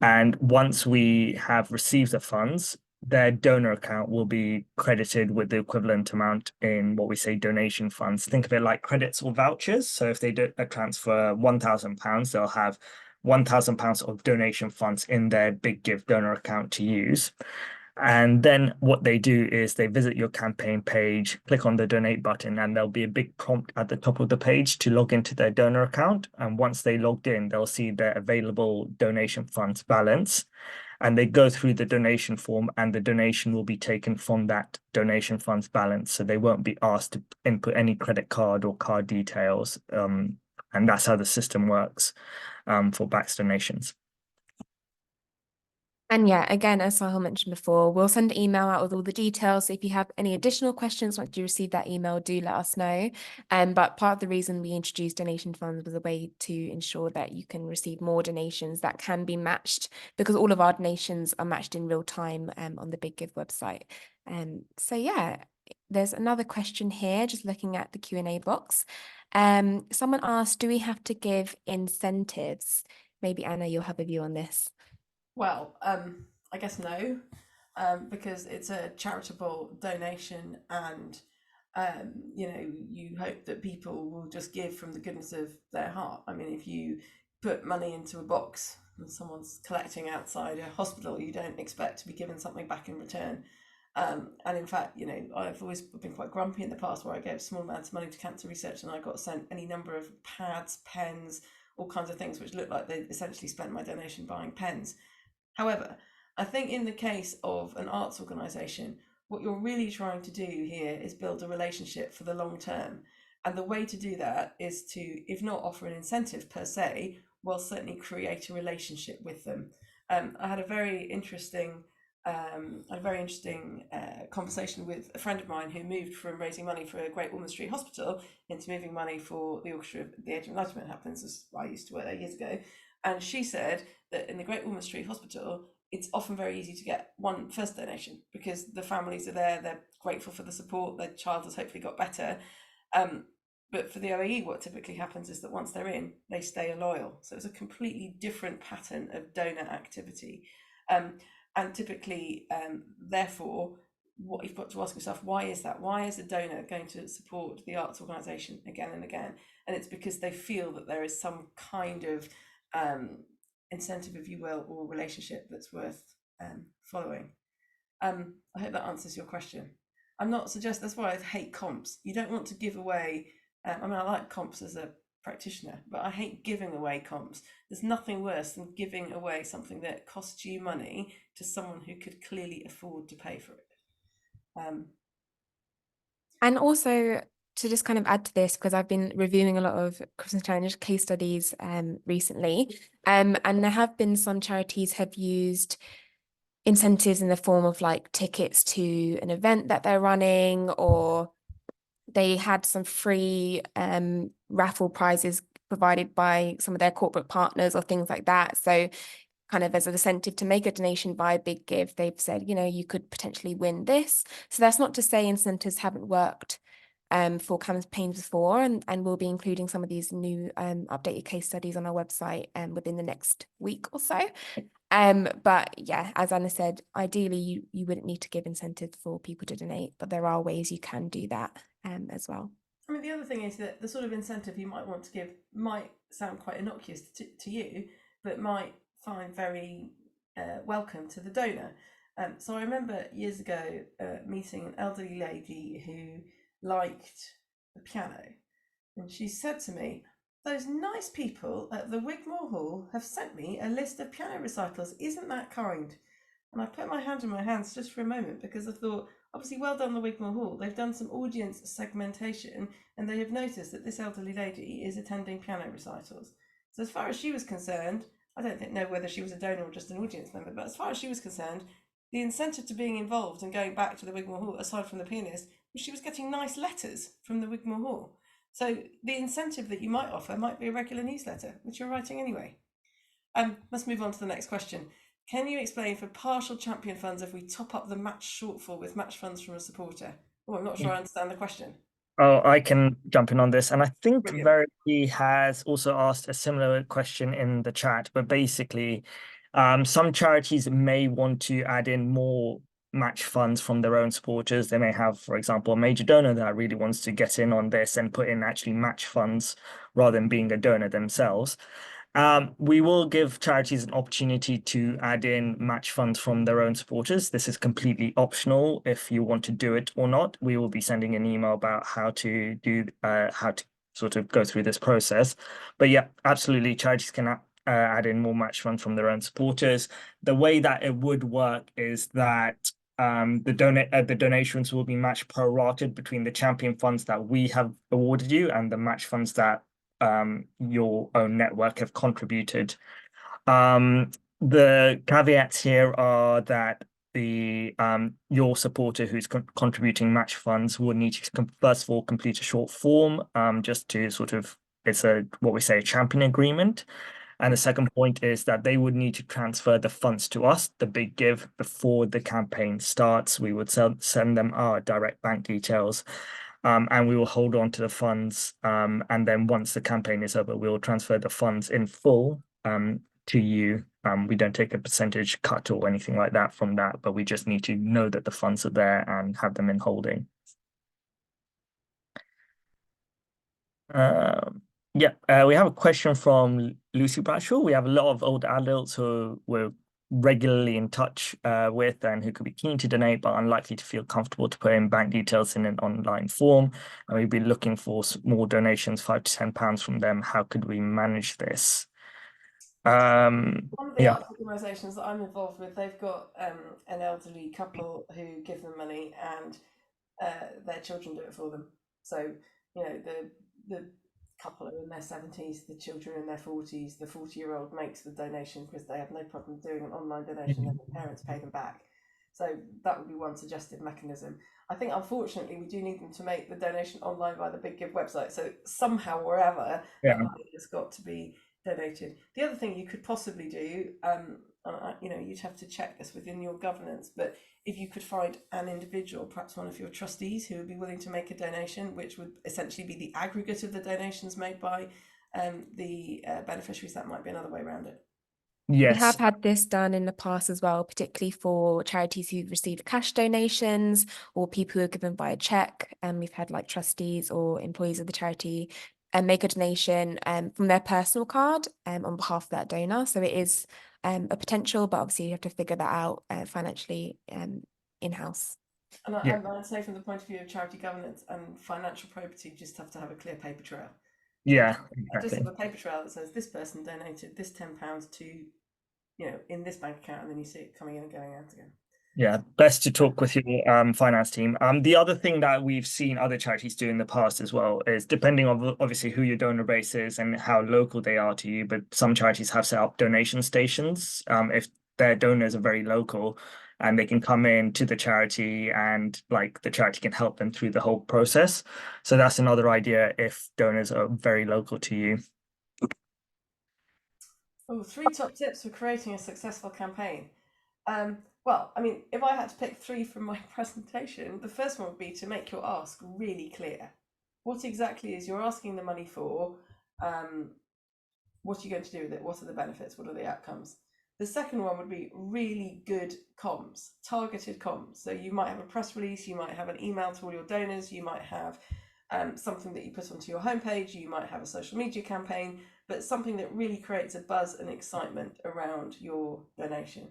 And once we have received the funds, their donor account will be credited with the equivalent amount in what we say donation funds. Think of it like credits or vouchers. So if they do a transfer £1,000, they'll have £1,000 of donation funds in their Big Give donor account to use. And then what they do is they visit your campaign page, click on the donate button, and there'll be a big prompt at the top of the page to log into their donor account. And once they logged in, they'll see their available donation funds balance. And they go through the donation form, and the donation will be taken from that donation funds balance. So they won't be asked to input any credit card or card details. And that's how the system works for Backs donations. And yeah, again, as Sahil mentioned before, we'll send an email out with all the details. So if you have any additional questions once you receive that email, do let us know. But part of the reason we introduced donation funds was a way to ensure that you can receive more donations that can be matched, because all of our donations are matched in real time on the Big Give website. So yeah, there's another question here, just looking at the Q&A box. Someone asked, do we have to give incentives? Maybe Anna, you'll have a view on this. Well, I guess no, because it's a charitable donation, and you hope that people will just give from the goodness of their heart. I mean, if you put money into a box and someone's collecting outside a hospital, you don't expect to be given something back in return. And in fact, I've always been quite grumpy in the past where I gave small amounts of money to cancer research and I got sent any number of pads, pens, all kinds of things which looked like they essentially spent my donation buying pens. However, I think in the case of an arts organisation, what you're really trying to do here is build a relationship for the long term. And the way to do that is to, if not offer an incentive per se, well, certainly create a relationship with them. I had a very interesting conversation with a friend of mine who moved from raising money for a Great Ormond Street Hospital into moving money for the Orchestra of the Age of Enlightenment happens, as I used to work there years ago. And she said that in the Great Ormond Street Hospital, it's often very easy to get one first donation because the families are there, they're grateful for the support, their child has hopefully got better. But for the OAE, what typically happens is that once they're in, they stay loyal. So it's a completely different pattern of donor activity. And typically, therefore, what you've got to ask yourself, why is that? Why is a donor going to support the arts organisation again and again? And it's because they feel that there is some kind of incentive, if you will, or relationship that's worth following. I hope that answers your question. I'm not suggesting, that's why I hate comps. You don't want to give away, I mean, I like comps as a practitioner, but I hate giving away comps. There's nothing worse than giving away something that costs you money to someone who could clearly afford to pay for it. And also, to just kind of add to this, because I've been reviewing a lot of Christmas Challenge case studies recently, and there have been some charities have used incentives in the form of like tickets to an event that they're running, or they had some free raffle prizes provided by some of their corporate partners or things like that. So kind of as an incentive to make a donation by a big give, they've said, you know, you could potentially win this. So that's not to say incentives haven't worked for campaigns before, and we'll be including some of these new updated case studies on our website within the next week or so. But yeah, as Anna said, ideally you wouldn't need to give incentives for people to donate, but there are ways you can do that as well. I mean, the other thing is that the sort of incentive you might want to give might sound quite innocuous to you, but might find very welcome to the donor. So I remember years ago meeting an elderly lady who liked the piano, and she said to me, "Those nice people at the Wigmore Hall have sent me a list of piano recitals. Isn't that kind?" And I put my hand in my hands just for a moment, because I thought, obviously, well done, the Wigmore Hall. They've done some audience segmentation, and they have noticed that this elderly lady is attending piano recitals. So as far as she was concerned, I don't know whether she was a donor or just an audience member, but as far as she was concerned, the incentive to being involved and going back to the Wigmore Hall, aside from the pianist, was she was getting nice letters from the Wigmore Hall. So the incentive that you might offer might be a regular newsletter, which you're writing anyway. Let's move on to the next question. Can you explain for partial champion funds if we top up the match shortfall with match funds from a supporter? Oh, I'm not sure I understand the question. Oh, I can jump in on this. And I think Brilliant. Verity has also asked a similar question in the chat, but basically, some charities may want to add in more match funds from their own supporters. They may have, for example, a major donor that really wants to get in on this and put in actually match funds rather than being a donor themselves. We will give charities an opportunity to add in match funds from their own supporters. This is completely optional if you want to do it or not. We will be sending an email about how to sort of go through this process. But yeah, absolutely, charities can add in more match funds from their own supporters. The way that it would work is that the donations will be matched prorated between the champion funds that we have awarded you and the match funds that your own network have contributed. The caveats here are that the your supporter who's contributing match funds will need to first of all complete a short form just to sort of, it's a what we say a champion agreement. And the second point is that they would need to transfer the funds to us, the big give, before the campaign starts. We would send them our direct bank details, and we will hold on to the funds. And then once the campaign is over, we will transfer the funds in full to you. We don't take a percentage cut or anything like that from that, but we just need to know that the funds are there and have them in holding. Yeah, we have a question from Lucy Bradshaw. We have a lot of old adults who we're regularly in touch with and who could be keen to donate but unlikely to feel comfortable to put in bank details in an online form. And we'd be looking for small donations, £5 to £10 from them. How could we manage this? One of the Yeah. arts organisations that I'm involved with, they've got an elderly couple who give them money, and their children do it for them. So you know the couple are in their 70s, the children in their 40s. The 40-year-old makes the donation because they have no problem doing an online donation, and the parents pay them back. So that would be one suggested mechanism. I think unfortunately we do need them to make the donation online via the Big Give website. So somehow, wherever, Yeah. that money has got to be donated. The other thing you could possibly do, you know, you'd have to check this within your governance, but if you could find an individual, perhaps one of your trustees, who would be willing to make a donation, which would essentially be the aggregate of the donations made by the beneficiaries, that might be another way around it. Yes. We have had this done in the past as well, particularly for charities who've received cash donations or people who are given by a check. And we've had like trustees or employees of the charity and make a donation from their personal card on behalf of that donor. So it is a potential, but obviously you have to figure that out financially in-house. And Yeah. I'd say from the point of view of charity governance and financial probity, you just have to have a clear paper trail. Yeah, Just exactly. have a paper trail that says this person donated this £10 to, you know, in this bank account, and then you see it coming in and going out again. Yeah, best to talk with your finance team. The other thing that we've seen other charities do in the past as well is depending on obviously who your donor base is and how local they are to you, but some charities have set up donation stations. If their donors are very local and they can come in to the charity and like the charity can help them through the whole process. So that's another idea if donors are very local to you. Oh, 3 top tips for creating a successful campaign. Well, I mean, if I had to pick 3 from my presentation, the first one would be to make your ask really clear. What exactly is you're asking the money for? What are you going to do with it? What are the benefits? What are the outcomes? The second one would be really good comms, targeted comms. So you might have a press release, you might have an email to all your donors, you might have something that you put onto your homepage, you might have a social media campaign, but something that really creates a buzz and excitement around your donation.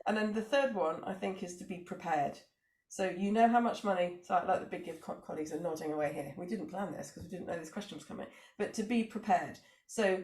And then the third one, I think, is to be prepared. So you know how much money, so like the Big Give colleagues are nodding away here. We didn't plan this because we didn't know this question was coming, but to be prepared. So,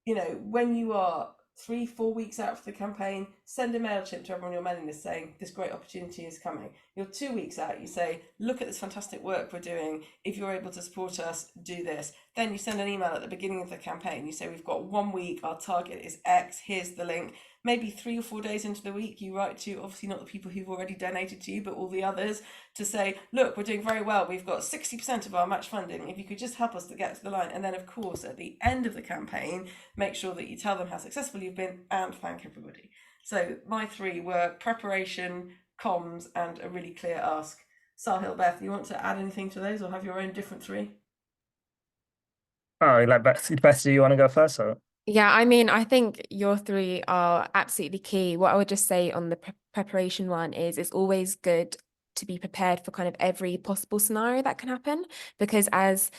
when you are 3, 4 weeks out for the campaign, send a MailChimp to everyone on your mailing list saying this great opportunity is coming. You're 2 weeks out, you say, look at this fantastic work we're doing. If you're able to support us, do this. Then you send an email at the beginning of the campaign. You say, we've got 1 week, our target is X, here's the link. Maybe 3 or 4 days into the week, you write to, obviously not the people who've already donated to you, but all the others, to say, look, we're doing very well. We've got 60% of our match funding. If you could just help us to get to the line. And then, of course, at the end of the campaign, make sure that you tell them how successful you've been and thank everybody. So my 3 were preparation, comms, and a really clear ask. Sahil, Beth, you want to add anything to those or have your own different 3? Oh, like Beth, do you want to go first or? Yeah, I mean, I think your 3 are absolutely key. What I would just say on the preparation one is it's always good to be prepared for kind of every possible scenario that can happen, because as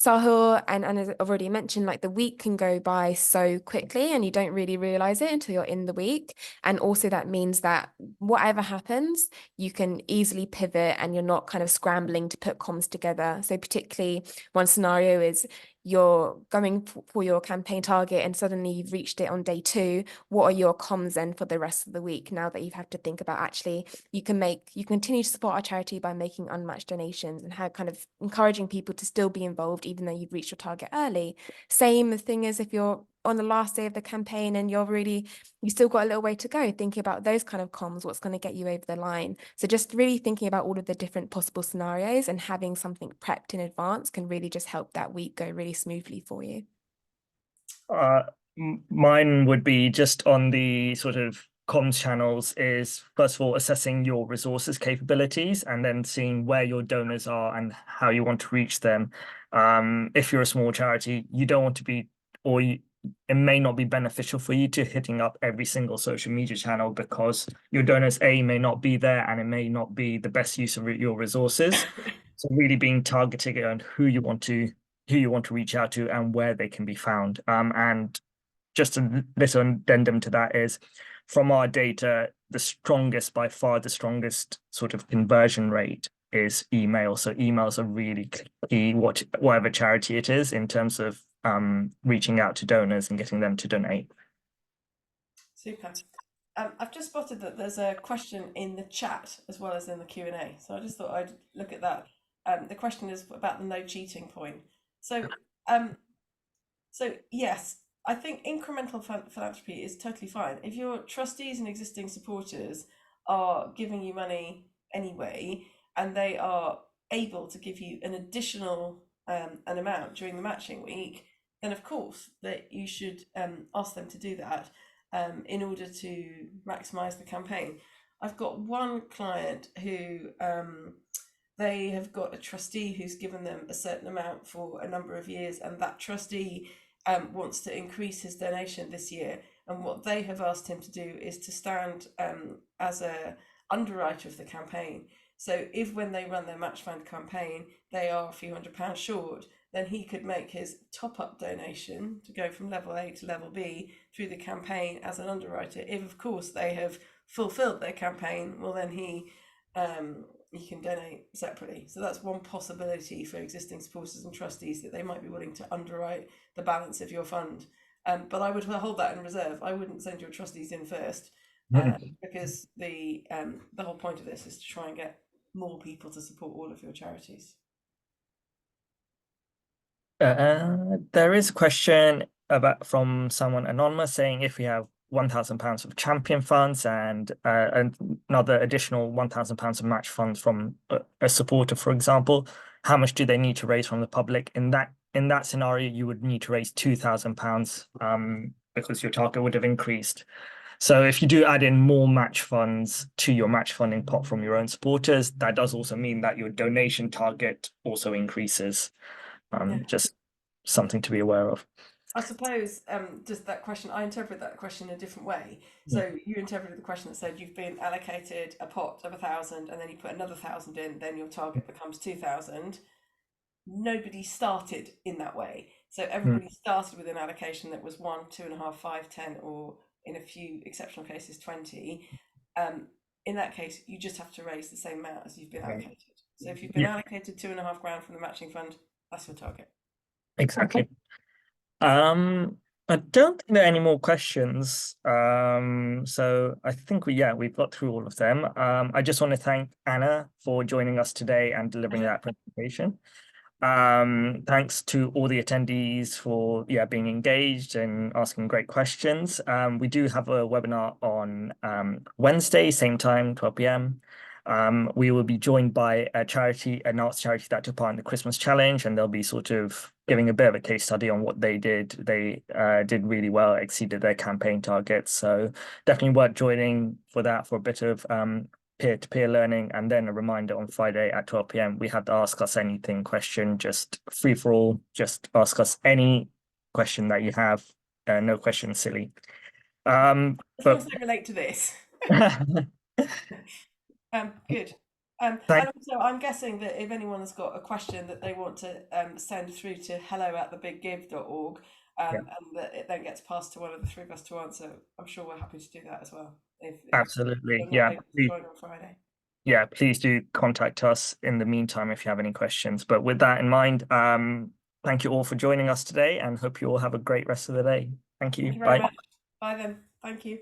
Sahil and as I've already mentioned, like the week can go by so quickly and you don't really realize it until you're in the week. And also that means that whatever happens, you can easily pivot and you're not kind of scrambling to put comms together. So particularly one scenario is you're going for your campaign target and suddenly you've reached it on day 2. What are your comms then for the rest of the week, now that you've had to think about actually you continue to support our charity by making unmatched donations and how kind of encouraging people to still be involved even though you've reached your target early. Same thing as if you're on the last day of the campaign and you still got a little way to go, thinking about those kind of comms, what's going to get you over the line. So just really thinking about all of the different possible scenarios and having something prepped in advance can really just help that week go really smoothly for you. Uh, Mine would be just on the sort of comms channels is first of all assessing your resources capabilities and then seeing where your donors are and how you want to reach them. If you're a small charity, you don't want to be, or you, it may not be beneficial for you to hitting up every single social media channel because your donors may not be there and it may not be the best use of your resources. So really being targeted on who you want to reach out to and where they can be found. And just a little addendum to that is from our data, by far the strongest sort of conversion rate is email. So emails are really key, whatever charity it is, in terms of reaching out to donors and getting them to donate. Super. I've just spotted that there's a question in the chat as well as in the Q&A. So I just thought I'd look at that. The question is about the no cheating point. So, yes, I think incremental philanthropy is totally fine. If your trustees and existing supporters are giving you money anyway, and they are able to give you an additional an amount during the matching week, then of course that you should ask them to do that in order to maximize the campaign. I've got one client who they have got a trustee who's given them a certain amount for a number of years, and that trustee wants to increase his donation this year. And what they have asked him to do is to stand as a underwriter of the campaign. So if when they run their match fund campaign, they are a few £100 short, then he could make his top-up donation to go from level A to level B through the campaign as an underwriter. If, of course, they have fulfilled their campaign, well, then he can donate separately. So that's one possibility for existing supporters and trustees, that they might be willing to underwrite the balance of your fund. But I would hold that in reserve. I wouldn't send your trustees in first. because the whole point of this is to try and get more people to support all of your charities. There is a question from someone anonymous saying if we have £1,000 of champion funds and another additional £1,000 of match funds from a supporter, for example, how much do they need to raise from the public? In that scenario, you would need to raise £2,000 because your target would have increased. So if you do add in more match funds to your match funding pot from your own supporters, that does also mean that your donation target also increases. Just something to be aware of. I suppose just that question, I interpret that question in a different way. So you interpreted the question that said you've been allocated a pot of 1,000 and then you put another 1,000 in, then your target becomes 2,000. Nobody started in that way. So everybody started with an allocation that was 1, 2.5, 5, 10, or in a few exceptional cases, 20. In that case, you just have to raise the same amount as you've been allocated. So if you've been allocated 2.5 grand from the matching fund, that's your target. Exactly. I don't think there are any more questions. So I think we've got through all of them. I just want to thank Anna for joining us today and delivering that presentation. Thanks to all the attendees for being engaged and asking great questions. We do have a webinar on Wednesday, same time, 12 p.m. We will be joined by an arts charity that took part in the Christmas challenge, and they'll be sort of giving a bit of a case study on what they did. They did really well, exceeded their campaign targets. So definitely worth joining for that, for a bit of peer-to-peer learning. And then a reminder on Friday at 12 p.m. we have the Ask Us Anything question, just free for all. Just ask us any question that you have. No question silly. As long as they relate to this. Good. And also, I'm guessing that if anyone has got a question that they want to send through to hello@thebiggive.org, and that it then gets passed to one of the three of us to answer, I'm sure we're happy to do that as well. If Absolutely. we're not able to join on Friday. Yeah, please do contact us in the meantime if you have any questions. But with that in mind, thank you all for joining us today and hope you all have a great rest of the day. Thank you. Thank you very much. Bye then. Thank you.